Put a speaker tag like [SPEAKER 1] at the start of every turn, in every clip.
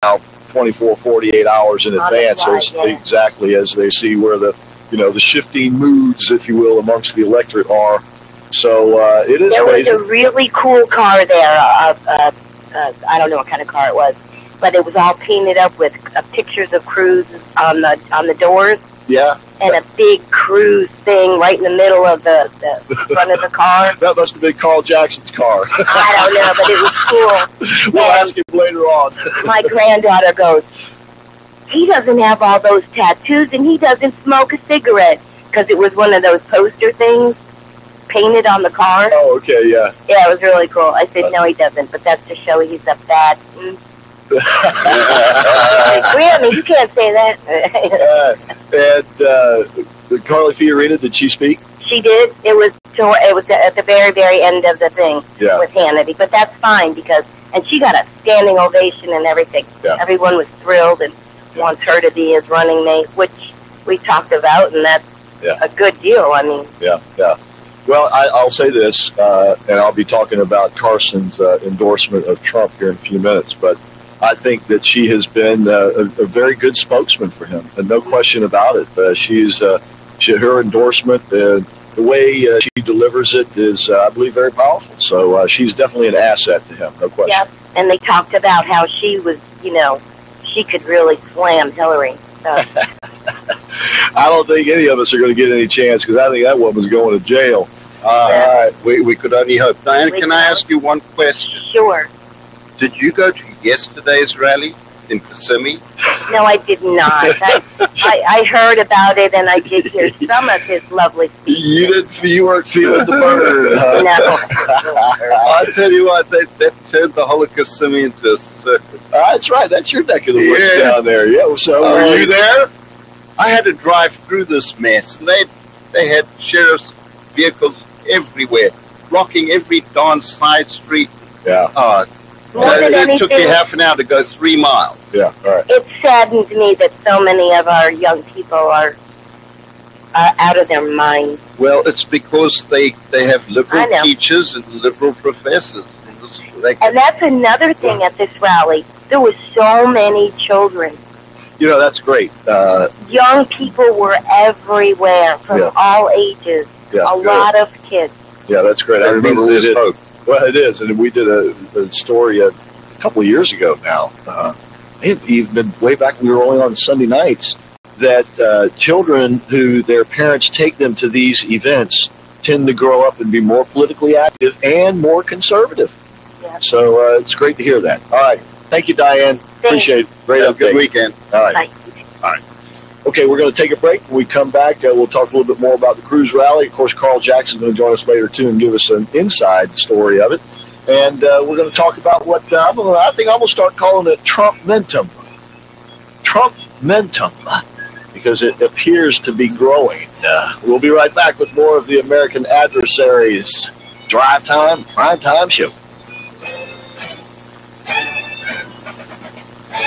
[SPEAKER 1] out 24, 48 hours in advance, exactly as they see where the shifting moods, if you will, amongst the electorate are. So it is.
[SPEAKER 2] There
[SPEAKER 1] crazy.
[SPEAKER 2] was a really cool car there. I don't know what kind of car it was, but it was all painted up with pictures of Cruz on the doors.
[SPEAKER 1] Yeah.
[SPEAKER 2] And a big Cruz thing right in the middle of the front of the car.
[SPEAKER 1] That must have been Carl Jackson's car.
[SPEAKER 2] I don't know, but it was cool.
[SPEAKER 1] We'll ask him later on.
[SPEAKER 2] My granddaughter goes, he doesn't have all those tattoos and he doesn't smoke a cigarette, because it was one of those poster things painted on the car.
[SPEAKER 1] Oh, okay, yeah.
[SPEAKER 2] Yeah, it was really cool. I said, no, he doesn't, but that's to show he's a bad... Grammy, you can't say that.
[SPEAKER 1] And Carly Fiorina, did she speak?
[SPEAKER 2] She did. It was at the very, very end of the thing with Hannity, but that's fine and she got a standing ovation and everything. Yeah. Everyone was thrilled and wants her to be his running mate, which we talked about, and that's a good deal. I mean,
[SPEAKER 1] yeah. Well, I'll say this, and I'll be talking about Carson's endorsement of Trump here in a few minutes, but I think that she has been a very good spokesman for him, and no question about it. Her endorsement, the way she delivers it is, I believe, very powerful. So she's definitely an asset to him, no question.
[SPEAKER 2] Yep, and they talked about how she was, she could really slam Hillary. So.
[SPEAKER 1] I don't think any of us are going to get any chance, because I think that woman's going to jail.
[SPEAKER 3] All right, we could only hope. Diana, can I ask you one question?
[SPEAKER 2] Sure.
[SPEAKER 3] Did you go to yesterday's rally in Kissimmee?
[SPEAKER 2] No, I did not. I heard about it, and I did hear some of his lovely speeches.
[SPEAKER 1] You weren't feeling the burn.
[SPEAKER 2] No.
[SPEAKER 3] I'll tell you what, that turned the whole of Kissimmee into a circus.
[SPEAKER 1] That's right. That's your neck of the woods down there. Yeah. So
[SPEAKER 3] were you there? I had to drive through this mess, and they had sheriff's vehicles everywhere, blocking every darn side street.
[SPEAKER 1] Yeah.
[SPEAKER 3] It took you half an hour to go 3 miles.
[SPEAKER 1] Yeah, all right.
[SPEAKER 2] It saddens me that so many of our young people are out of their minds.
[SPEAKER 3] Well, it's because they have liberal teachers and liberal professors.
[SPEAKER 2] And that's another thing at this rally. There were so many children.
[SPEAKER 1] That's great.
[SPEAKER 2] Young people were everywhere from all ages.
[SPEAKER 1] Yeah,
[SPEAKER 2] a lot of kids.
[SPEAKER 1] Yeah, that's great. I remember we did. Well, it is, and we did a story a couple of years ago now. Even way back, we were only on Sunday nights, that children who their parents take them to these events tend to grow up and be more politically active and more conservative. Yeah. So it's great to hear that. All right. Thank you, Diane. Appreciate it. Great update.
[SPEAKER 3] Good weekend.
[SPEAKER 1] All right.
[SPEAKER 2] Bye.
[SPEAKER 1] All right. Okay, we're going to take a break. When we come back, we'll talk a little bit more about the Cruz rally. Of course, Carl Jackson's going to join us later, too, and give us an inside story of it. And we're going to talk about what I think I'm going to start calling it Trump-mentum. Trump-mentum, because it appears to be growing. We'll be right back with more of the American Adversaries Drive Time, Prime Time Show.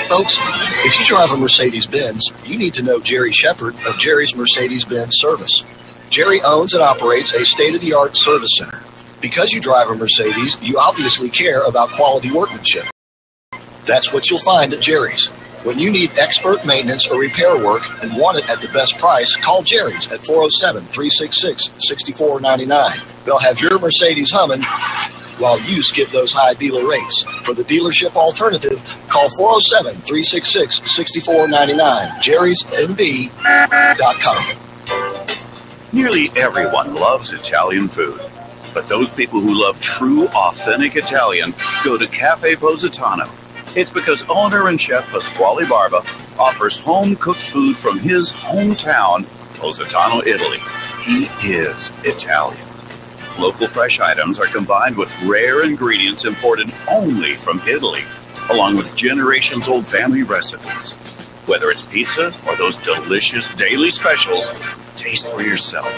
[SPEAKER 4] Folks, if you drive a Mercedes-Benz, you need to know Jerry Shepard of Jerry's Mercedes-Benz Service. Jerry owns and operates a state-of-the-art service center. Because you drive a Mercedes, you obviously care about quality workmanship. That's what you'll find at Jerry's. When you need expert maintenance or repair work and want it at the best price, call Jerry's at 407-366-6499. They'll have your Mercedes humming while you skip those high dealer rates. For the dealership alternative, call 407-366-6499. Jerry'sMB.com.
[SPEAKER 5] Nearly everyone loves Italian food. But those people who love true, authentic Italian go to Cafe Positano. It's because owner and chef Pasquale Barba offers home-cooked food from his hometown, Positano, Italy. He is Italian. Local fresh items are combined with rare ingredients imported only from Italy, along with generations-old family recipes. Whether it's pizza or those delicious daily specials, taste for yourself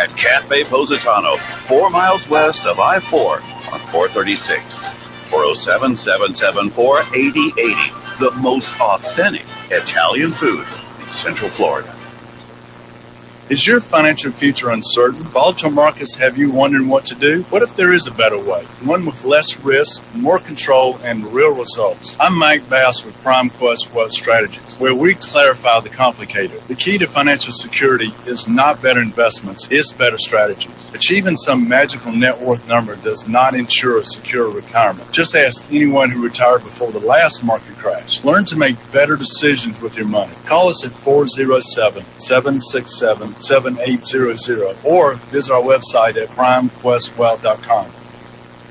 [SPEAKER 5] at Cafe Positano, 4 miles west of I-4 on 436. 407-774-8080. The most authentic Italian food in Central Florida.
[SPEAKER 6] Is your financial future uncertain? Volatile markets have you wondering what to do? What if there is a better way? One with less risk, more control, and real results. I'm Mike Bass with Prime Quest Wealth Strategies, where we clarify the complicated. The key to financial security is not better investments, it's better strategies. Achieving some magical net worth number does not ensure a secure retirement. Just ask anyone who retired before the last market crash. Learn to make better decisions with your money. Call us at 407-767-7800 or visit our website at primequestwealth.com.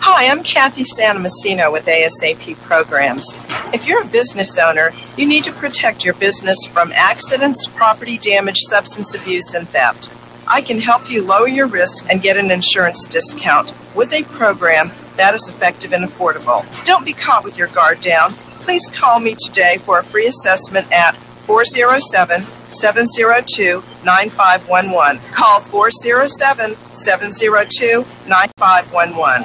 [SPEAKER 7] Hi, I'm Kathy Santomassino with ASAP Programs. If you're a business owner, you need to protect your business from accidents, property damage, substance abuse, and theft. I can help you lower your risk and get an insurance discount with a program that is effective and affordable. Don't be caught with your guard down. Please call me today for a free assessment at 407-702-9511. Call 407-702-9511.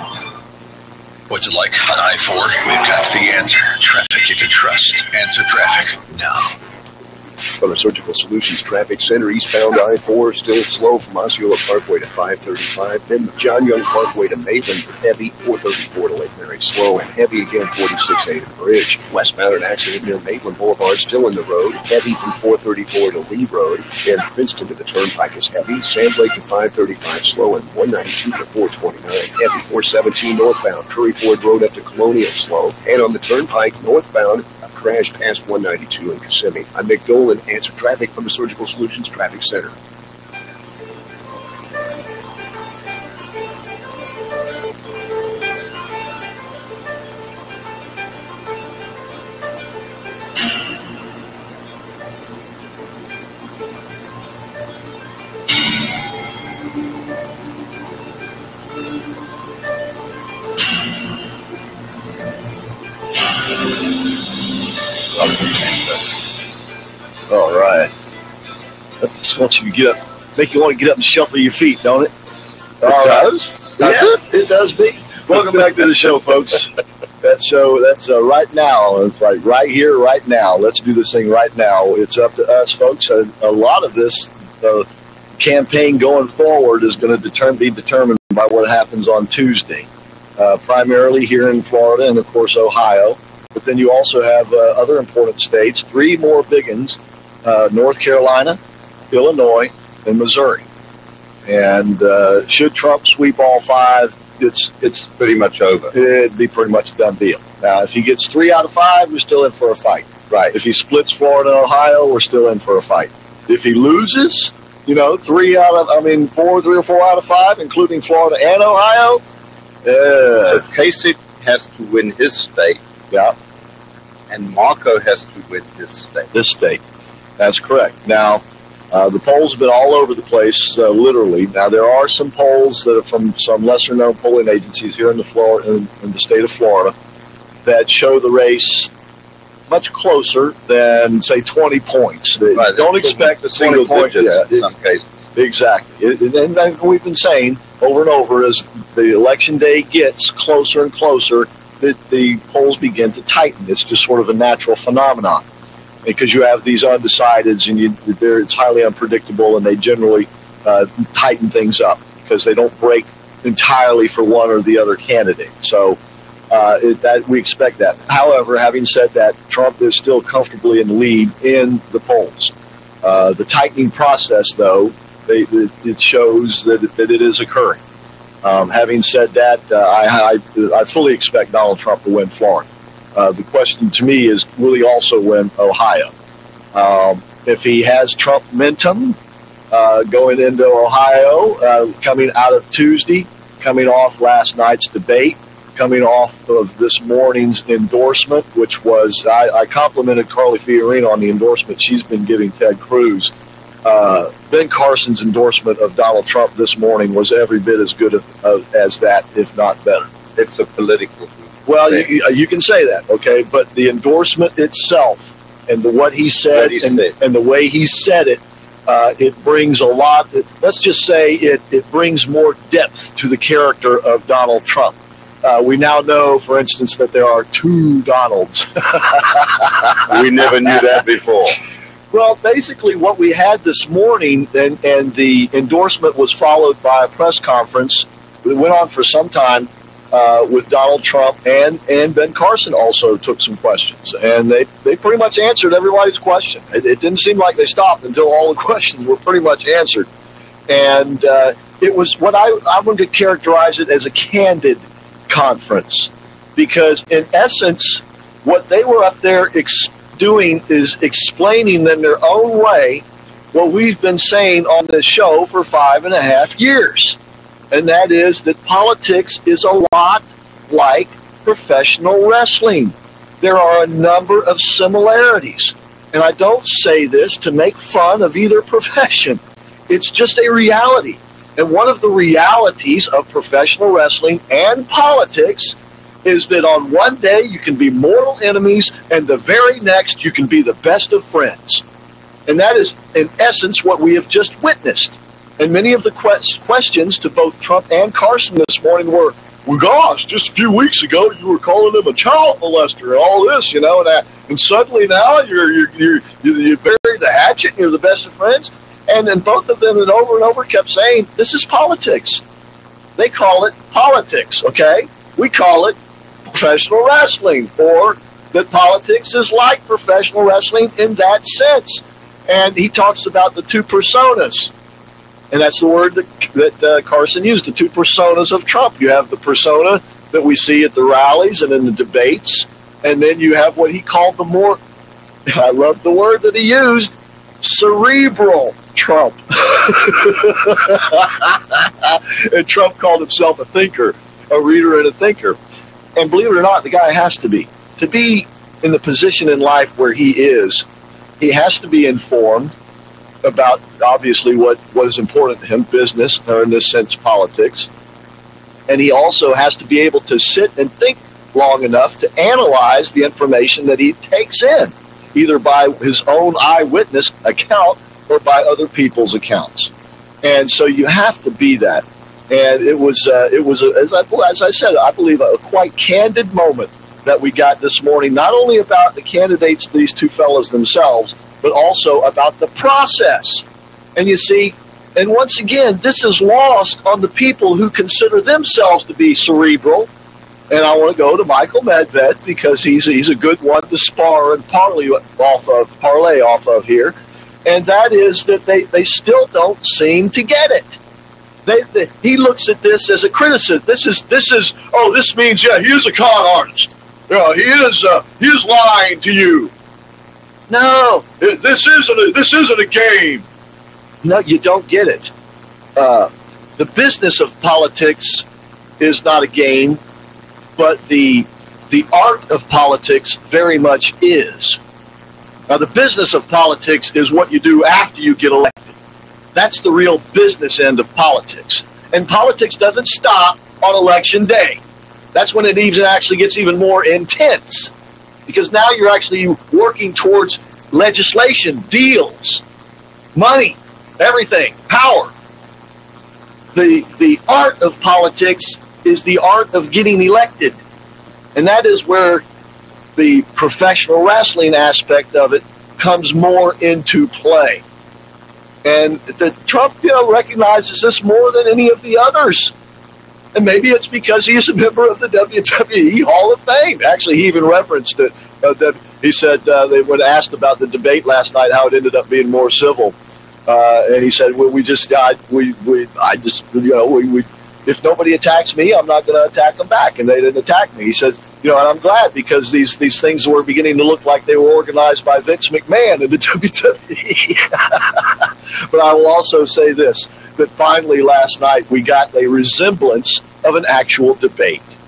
[SPEAKER 8] What's it like on I-4? We've got the answer. Traffic you can trust. Answer traffic now.
[SPEAKER 9] From the Surgical Solutions Traffic Center, eastbound I-4, still slow from Osceola Parkway to 535. Then John Young Parkway to Maitland, heavy, 434 to Lake Mary. Slow and heavy again, 46A to the bridge. Westbound, an accident near Maitland Boulevard, still in the road. Heavy from 434 to Lee Road. And Princeton to the Turnpike is heavy. Sand Lake to 535, slow, and 192 to 429. Heavy, 417 northbound. Curry Ford Road up to Colonial, slow. And on the Turnpike, northbound, crash past 192 in Kissimmee. I'm Nick Dolan. Answer traffic from the Surgical Solutions Traffic Center.
[SPEAKER 1] All right. That just wants you to get up, make you want to get up and shuffle your feet, don't it?
[SPEAKER 3] It does?
[SPEAKER 1] It does be. Welcome back to the show, folks. That's right now. It's like right here, right now. Let's do this thing right now. It's up to us, folks. A lot of this campaign going forward is going to be determined by what happens on Tuesday, primarily here in Florida and, of course, Ohio. But then you also have other important states, 3 more big ones, North Carolina, Illinois, and Missouri. And should Trump sweep all 5, it's pretty much over. It'd be pretty much a done deal. Now, if he gets 3 out of 5, we're still in for a fight. Right. If he splits Florida and Ohio, we're still in for a fight. If he loses, 3 or 4 out of 5, including Florida and Ohio,
[SPEAKER 3] so Kasich has to win his state.
[SPEAKER 1] Yeah.
[SPEAKER 3] And Marco has to win his state.
[SPEAKER 1] This state. That's correct. Now, the polls have been all over the place, literally. Now, there are some polls that are from some lesser-known polling agencies here in the state of Florida that show the race much closer than, say, 20 points.
[SPEAKER 3] Right.
[SPEAKER 1] Don't expect
[SPEAKER 3] the single digits in some cases.
[SPEAKER 1] Exactly. And we've been saying over and over, as the election day gets closer and closer, the polls begin to tighten. It's just sort of a natural phenomenon because you have these undecideds and it's highly unpredictable, and they generally tighten things up because they don't break entirely for one or the other candidate. So that we expect that. However, having said that, Trump is still comfortably in the lead in the polls. The tightening process, though, it shows that it is occurring. Having said that, I fully expect Donald Trump to win Florida. The question to me is, will he also win Ohio? If he has Trump momentum going into Ohio, coming out of Tuesday, coming off last night's debate, coming off of this morning's endorsement, which was, I complimented Carly Fiorina on the endorsement she's been giving Ted Cruz. Ben Carson's endorsement of Donald Trump this morning was every bit as good as that, if not better.
[SPEAKER 3] It's a political thing.
[SPEAKER 1] Well, you can say that, okay? But the endorsement itself and what he said and the way he said it, it brings a lot. Let's just say it brings more depth to the character of Donald Trump. We now know, for instance, that there are 2 Donalds.
[SPEAKER 3] We never knew that before.
[SPEAKER 1] Well, basically what we had this morning, and the endorsement was followed by a press conference that went on for some time with Donald Trump, and Ben Carson also took some questions. And they pretty much answered everybody's question. It didn't seem like they stopped until all the questions were pretty much answered. And it was what I'm going to characterize it as a candid conference. Because in essence, what they were up there doing is explaining in their own way what we've been saying on this show for 5.5 years. And that is that politics is a lot like professional wrestling. There are a number of similarities. And I don't say this to make fun of either profession. It's just a reality. And one of the realities of professional wrestling and politics is that on one day you can be mortal enemies, and the very next you can be the best of friends. And that is, in essence, what we have just witnessed. And many of the questions to both Trump and Carson this morning were, well, gosh, just a few weeks ago you were calling him a child molester and all this, and suddenly now you buried the hatchet and you're the best of friends. And then both of them over and over kept saying, this is politics. They call it politics, okay? We call it professional wrestling, or that politics is like professional wrestling in that sense. And he talks about the two personas. And that's the word that Carson used, the two personas of Trump. You have the persona that we see at the rallies and in the debates. And then you have what he called the more, I love the word that he used, cerebral Trump. And Trump called himself a thinker, a reader and a thinker. And believe it or not, the guy has to be. To be in the position in life where he is, he has to be informed about, obviously, what is important to him, business, or in this sense, politics. And he also has to be able to sit and think long enough to analyze the information that he takes in, either by his own eyewitness account or by other people's accounts. And so you have to be that. And it was as I said, I believe a quite candid moment that we got this morning, not only about the candidates, these two fellas themselves, but also about the process. And you see, and once again, this is lost on the people who consider themselves to be cerebral. And I want to go to Michael Medved because he's a good one to spar and parlay off of here. And that is that they still don't seem to get it. He looks at this as a criticism. This means, he is a con artist. Yeah, he is lying to you. No, this isn't a game. No, you don't get it. The business of politics is not a game, but the art of politics very much is. Now, the business of politics is what you do after you get elected. That's the real business end of politics. And politics doesn't stop on election day. That's when it actually gets even more intense. Because now you're actually working towards legislation, deals, money, everything, power. The art of politics is the art of getting elected. And that is where the professional wrestling aspect of it comes more into play. And Trump, recognizes this more than any of the others. And maybe it's because he is a member of the WWE Hall of Fame. Actually, he even referenced it. He said they were asked about the debate last night, how it ended up being more civil. And he said, well, if nobody attacks me, I'm not going to attack them back. And they didn't attack me. He says, and I'm glad because these things were beginning to look like they were organized by Vince McMahon in the WWE. But I will also say this, that finally last night we got a resemblance of an actual debate.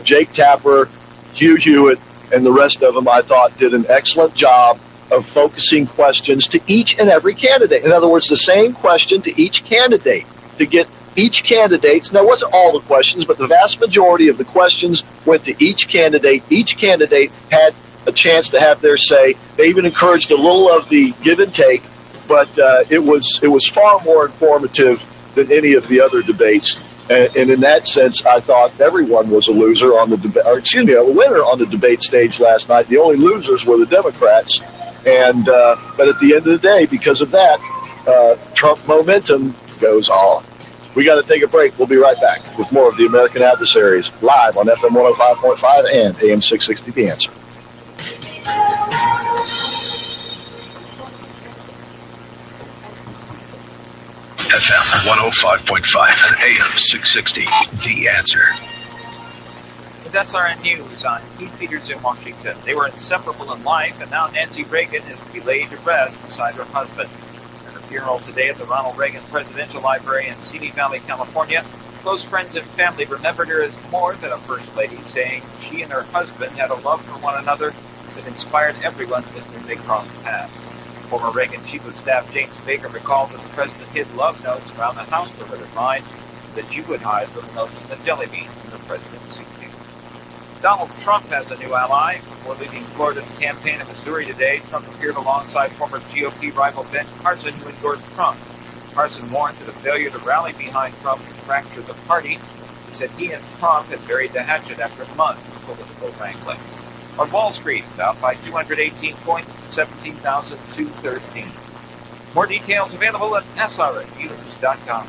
[SPEAKER 1] Jake Tapper, Hugh Hewitt, and the rest of them, I thought, did an excellent job of focusing questions to each and every candidate. In other words, the same question to each candidate to get each candidate's. Now, it wasn't all the questions, but the vast majority of the questions went to each candidate. Each candidate had a chance to have their say. They even encouraged a little of the give and take, but it was far more informative than any of the other debates. And in that sense, I thought everyone was a loser on the debate, a winner on the debate stage last night. The only losers were the Democrats, And but at the end of the day, because of that, Trump momentum goes on. We got to take a break. We'll be right back with more of the American Adversaries live on FM 105.5 and AM 660 The Answer.
[SPEAKER 8] FM 105.5 and AM 660 The Answer.
[SPEAKER 10] With SRN News, I'm Keith Peters in Washington. They were inseparable in life, and now Nancy Reagan is laid to rest beside her husband. At her funeral today at the Ronald Reagan Presidential Library in Simi Valley, California, close friends and family remembered her as more than a first lady, saying she and her husband had a love for one another that inspired everyone as they crossed paths. Former Reagan Chief of Staff James Baker recalled that the president hid love notes around the house for her to find, that she would hide little notes in the jelly beans in the president's suitcase. Donald Trump has a new ally. Before leaving Florida to campaign in Missouri today, Trump appeared alongside former GOP rival Ben Carson, who endorsed Trump. Carson warned that a failure to rally behind Trump would fracture the party. He said he and Trump had buried the hatchet after months of political wrangling. On Wall Street, Dow by 218 points, 17,213. More details available at srnnews.com.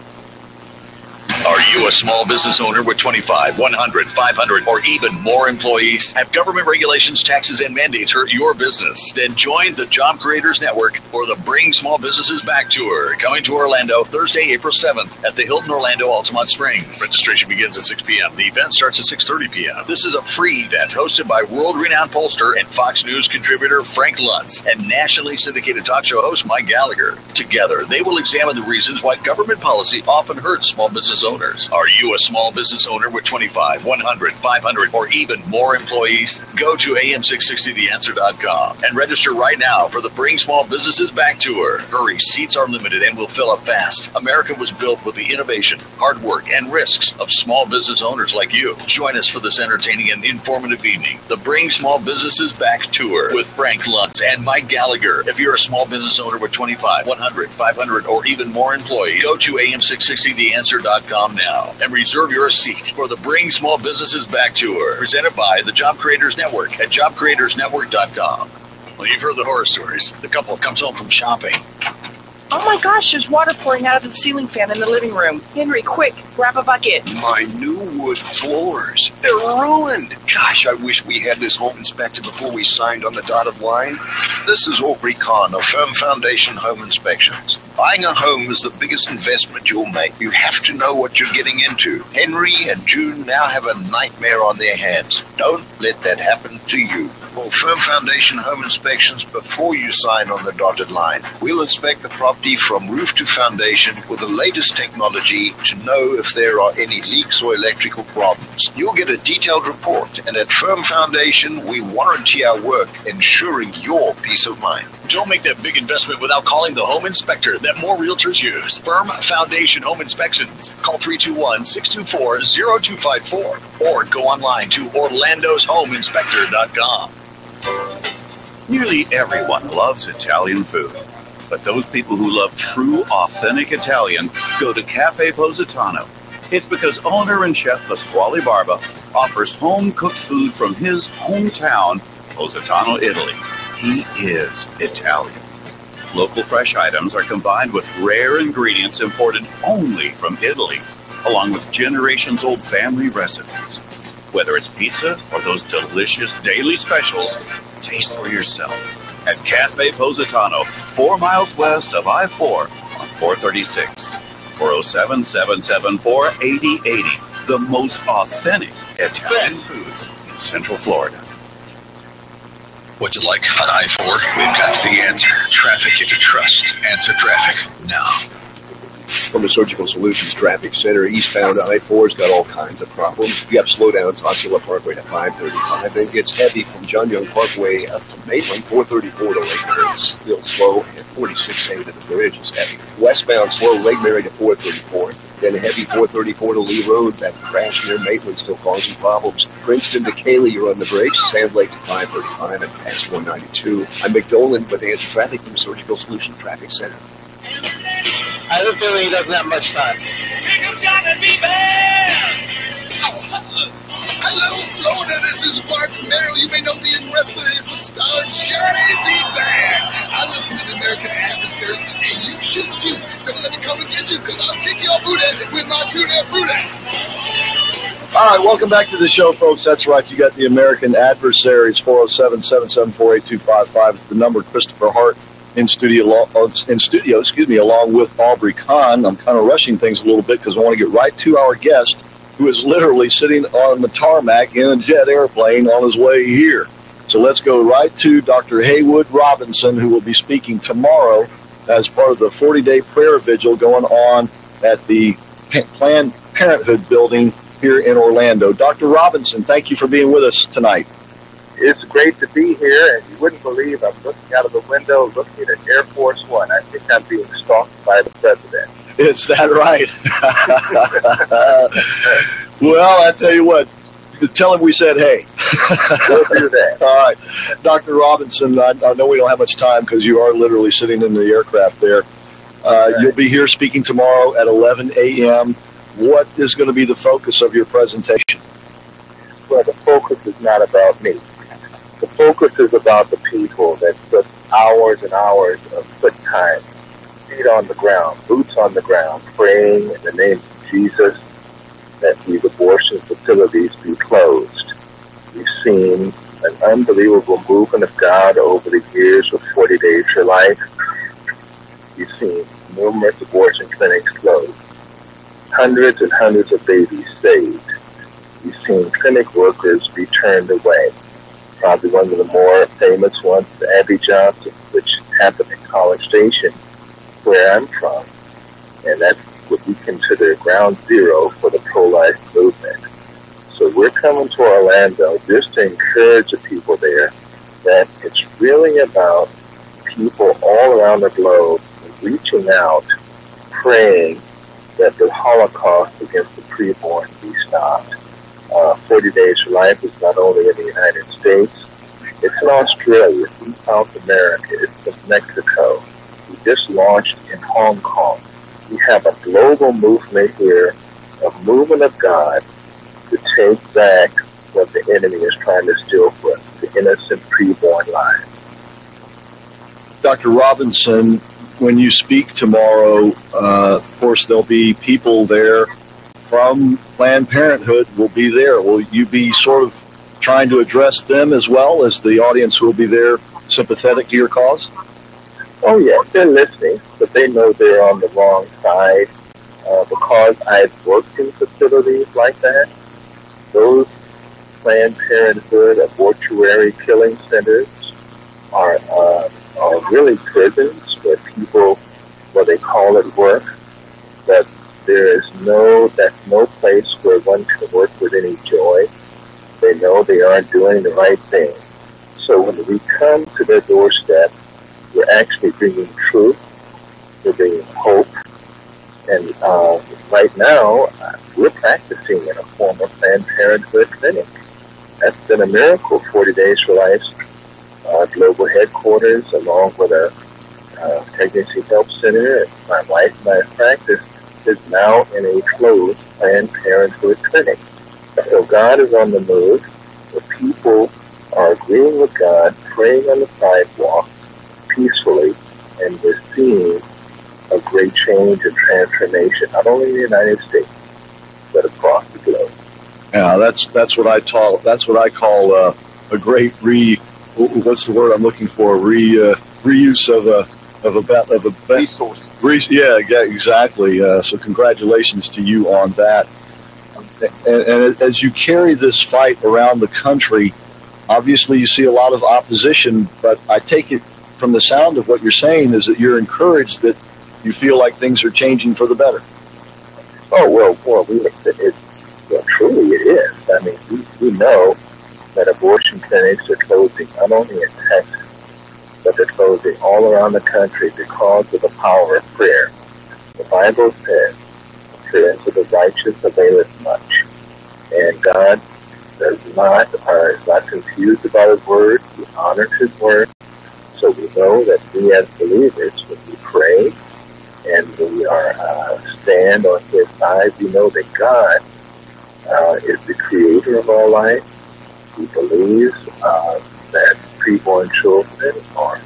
[SPEAKER 5] Are you a small business owner with 25, 100, 500, or even more employees? Have government regulations, taxes, and mandates hurt your business? Then join the Job Creators Network for the Bring Small Businesses Back Tour, coming to Orlando Thursday, April 7th at the Hilton Orlando Altamont Springs. Registration begins at 6 p.m. The event starts at 6:30 p.m. This is a free event hosted by world-renowned pollster and Fox News contributor Frank Luntz and nationally syndicated talk show host Mike Gallagher. Together, they will examine the reasons why government policy often hurts small business owners. Are you a small business owner with 25, 100, 500, or even more employees? Go to am660theanswer.com and register right now for the Bring Small Businesses Back Tour. Hurry, seats are limited and will fill up fast. America was built with the innovation, hard work, and risks of small business owners like you. Join us for this entertaining and informative evening, the Bring Small Businesses Back Tour with Frank Luntz and Mike Gallagher. If you're a small business owner with 25, 100, 500, or even more employees, go to am660theanswer.com now and reserve your seat for the Bring Small Businesses Back Tour, presented by the Job Creators Network at jobcreatorsnetwork.com. Well, you've heard the horror stories. The couple comes home from shopping.
[SPEAKER 7] Oh my gosh, there's water pouring out of the ceiling fan in the living room. Henry, quick, grab a bucket.
[SPEAKER 9] My new wood floors, they're ruined. Gosh, I wish we had this home inspected before we signed on the dotted line. This is Aubrey Kahn of Firm Foundation Home Inspections. Buying a home is the biggest investment you'll make. You have to know what you're getting into. Henry and June now have a nightmare on their hands. Don't let that happen to you. Call Firm Foundation Home Inspections before you sign on the dotted line. We'll inspect the property from roof to foundation with the latest technology to know if there are any leaks or electrical problems. You'll get a detailed report, and at Firm Foundation, we warranty our work, ensuring your peace of mind.
[SPEAKER 5] Don't make that big investment without calling the home inspector that more realtors use. Firm Foundation Home Inspections. Call 321-624-0254 or go online to orlandoshomeinspector.com. Nearly everyone loves Italian food, but those people who love true, authentic Italian go to Cafe Positano. It's because owner and chef Pasquale Barba offers home-cooked food from his hometown, Positano, Italy. He is Italian. Local fresh items are combined with rare ingredients imported only from Italy, along with generations-old family recipes. Whether it's pizza or those delicious daily specials, taste for yourself at Cafe Positano, 4 miles west of I-4 on 436. 407-774-8080. The most authentic Italian food in Central Florida.
[SPEAKER 8] What's it like on I-4? We've got the answer. Traffic you can trust. Answer traffic now.
[SPEAKER 9] From the Surgical Solutions Traffic Center, eastbound I-4's got all kinds of problems. You have slowdowns, Osceola Parkway to 535, then gets heavy from John Young Parkway up to Maitland, 434 to Lake Mary, still slow, and 46A to the bridge is heavy. Westbound slow, Lake Mary to 434, then heavy 434 to Lee Road. That crash near Maitland still causing problems. Princeton to Cayley, you're on the brakes. Sand Lake to 535 and past 192. I'm Mick Dolan with Answer Traffic from the Surgical Solutions Traffic Center.
[SPEAKER 11] I have a feeling he doesn't have much time.
[SPEAKER 12] Hello, Florida. This is Mark Merrill. You may know me in wrestling as the star Johnny B. Bad.
[SPEAKER 1] All right, welcome back to the show, folks. That's right. You got the American Adversaries, 407-774-8255 is the number. Christopher Hart in studio, along with Aubrey Kahn. I'm kind of rushing things a little bit because I want to get right to our guest, who is literally sitting on the tarmac in a jet airplane on his way here. So let's go right to Dr. Haywood Robinson, who will be speaking tomorrow as part of the 40-day prayer vigil going on at the Planned Parenthood building here in Orlando. Dr. Robinson, thank you for being with us tonight.
[SPEAKER 12] It's great to be here, and you wouldn't believe I'm looking out of the window, looking at Air Force One. I think I'm being stalked by the president.
[SPEAKER 1] Is that right? Well, I tell you what, tell him we said hey.
[SPEAKER 12] We'll do that.
[SPEAKER 1] All right. Dr. Robinson, I know we don't have much time because you are literally sitting in the aircraft there. You'll be here speaking tomorrow at 11 a.m. What is going to be the focus of your presentation?
[SPEAKER 12] Well, the focus is not about me. The focus is about the people that put hours and hours of foot time, feet on the ground, boots on the ground, praying in the name of Jesus that these abortion facilities be closed. We've seen an unbelievable movement of God over the years with 40 Days for Life. We've seen numerous abortion clinics closed, hundreds and hundreds of babies saved. We've seen clinic workers be turned away. Probably one of the more famous ones, the Abby Johnson, which happened in College Station, where I'm from. And that's what we consider ground zero for the pro-life movement. So we're coming to Orlando just to encourage the people there that it's really about people all around the globe reaching out, praying that the Holocaust against the preborn be stopped. 40 Days for Life is not only in the United States, it's in Australia, it's in South America, it's in Mexico. We just launched in Hong Kong. We have a global movement here, a movement of God to take back what the enemy is trying to steal from us, the innocent preborn lives.
[SPEAKER 1] Dr. Robinson, when you speak tomorrow, of course, there'll be people there from Planned Parenthood will be there. Will you be sort of trying to address them as well as the audience who will be there sympathetic to your cause?
[SPEAKER 12] Oh, yeah, they're listening, but they know they're on the wrong side. Because I've worked in facilities like that, those Planned Parenthood abortuary killing centers are really prisons where people, well, they call it work, but that's no place where one can work with any joy. They know they aren't doing the right thing. So when we come to their doorstep, we're actually bringing truth, we're bringing hope, and right now, we're practicing in a former Planned Parenthood clinic. That's been a miracle. 40 Days for Life's global headquarters, along with a pregnancy help center, and my wife and I practice is now in a closed Planned Parenthood clinic. So God is on the move. The people are agreeing with God, praying on the sidewalk peacefully, and we're seeing a great change and transformation, not only in the United States, but across the globe.
[SPEAKER 1] Yeah, that's what I call a great what's the word I'm looking for? Reuse of a
[SPEAKER 12] resource.
[SPEAKER 1] Yeah, exactly. So congratulations to you on that. And as you carry this fight around the country, obviously you see a lot of opposition, but I take it from the sound of what you're saying is that you're encouraged, that you feel like things are changing for the better.
[SPEAKER 12] Oh, well, truly it is. I mean, we know that abortion clinics are closing not only in Texas, but they're closing all around the country because of the power of prayer. The Bible says, prayer to the righteous availeth much. And God is not confused about His word. He honors His word. So we know that we as believers, when we pray and we stand on His side, we know that God is the creator of our life. He believes that preborn children are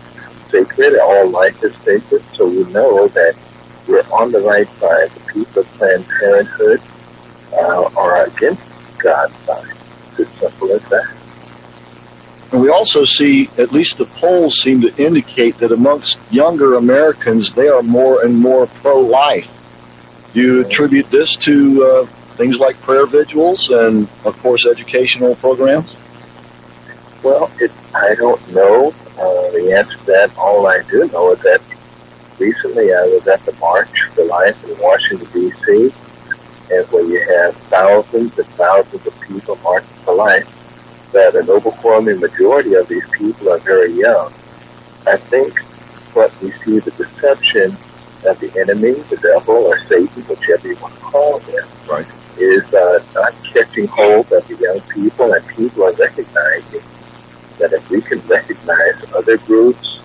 [SPEAKER 12] sacred, all life is sacred, so we know that we're on the right side. The people of Planned Parenthood are against God's side. It's as simple as that.
[SPEAKER 1] And we also see, at least the polls seem to indicate that amongst younger Americans, they are more and more pro-life. Do you attribute this to things like prayer vigils and, of course, educational programs?
[SPEAKER 12] Well, I don't know the answer to that. All I do know is that recently I was at the March for Life in Washington, D.C., and where you have thousands and thousands of people marching for life, that an overwhelming majority of these people are very young. I think what we see, the deception that the enemy, the devil, or Satan, whichever you want to call him,
[SPEAKER 1] right,
[SPEAKER 12] is not catching hold of the young people, and people are recognizing that if we can recognize other groups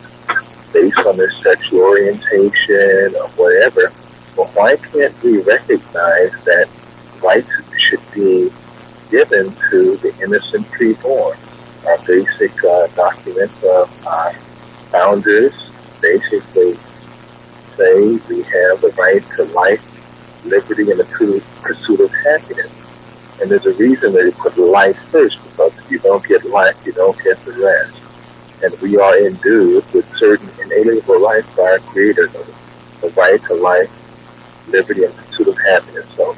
[SPEAKER 12] based on their sexual orientation or whatever, well, why can't we recognize that rights should be given to the innocent preborn? Our basic documents of our founders basically say we have the right to life, liberty, and the pursuit of happiness. And there's a reason that they put life first, because if you don't get life, you don't get the rest. And we are endued with certain inalienable rights by our Creator, the right to life, liberty, and pursuit of happiness. So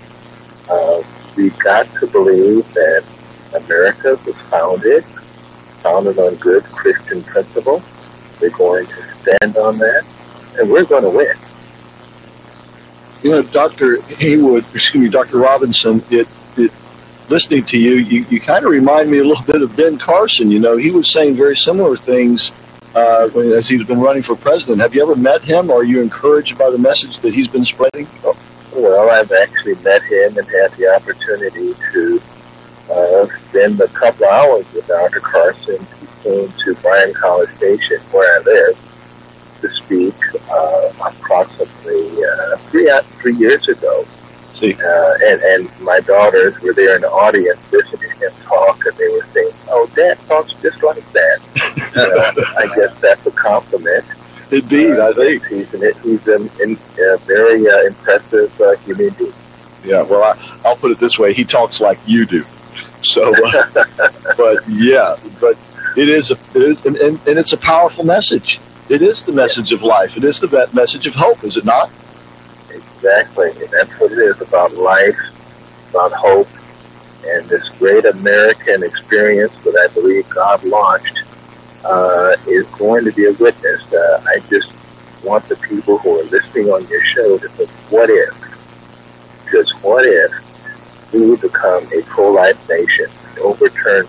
[SPEAKER 12] we've got to believe that America was founded on good Christian principles. We're going to stand on that, and we're going to win.
[SPEAKER 1] You know, Dr. Robinson, listening to you kind of remind me a little bit of Ben Carson. You know, he was saying very similar things as he's been running for president. Have you ever met him? Or are you encouraged by the message that he's been spreading?
[SPEAKER 12] Well, I've actually met him and had the opportunity to spend a couple hours with Dr. Carson. He came to Bryan College Station, where I live, to speak approximately 3 years ago. And my daughters were there in the audience listening to him talk, and they were saying, "Oh, Dad talks just like that." I guess that's a compliment.
[SPEAKER 1] Indeed, I think.
[SPEAKER 12] He's a very impressive human being.
[SPEAKER 1] Yeah, well, I'll put it this way. He talks like you do. So, but it is, and it's a powerful message. It is the message of life. It is the message of hope, is it not?
[SPEAKER 12] Exactly, and that's what it is, about life, about hope, and this great American experience that I believe God launched is going to be a witness. I just want the people who are listening on your show to think, what if? Because what if we would become a pro-life nation, overturn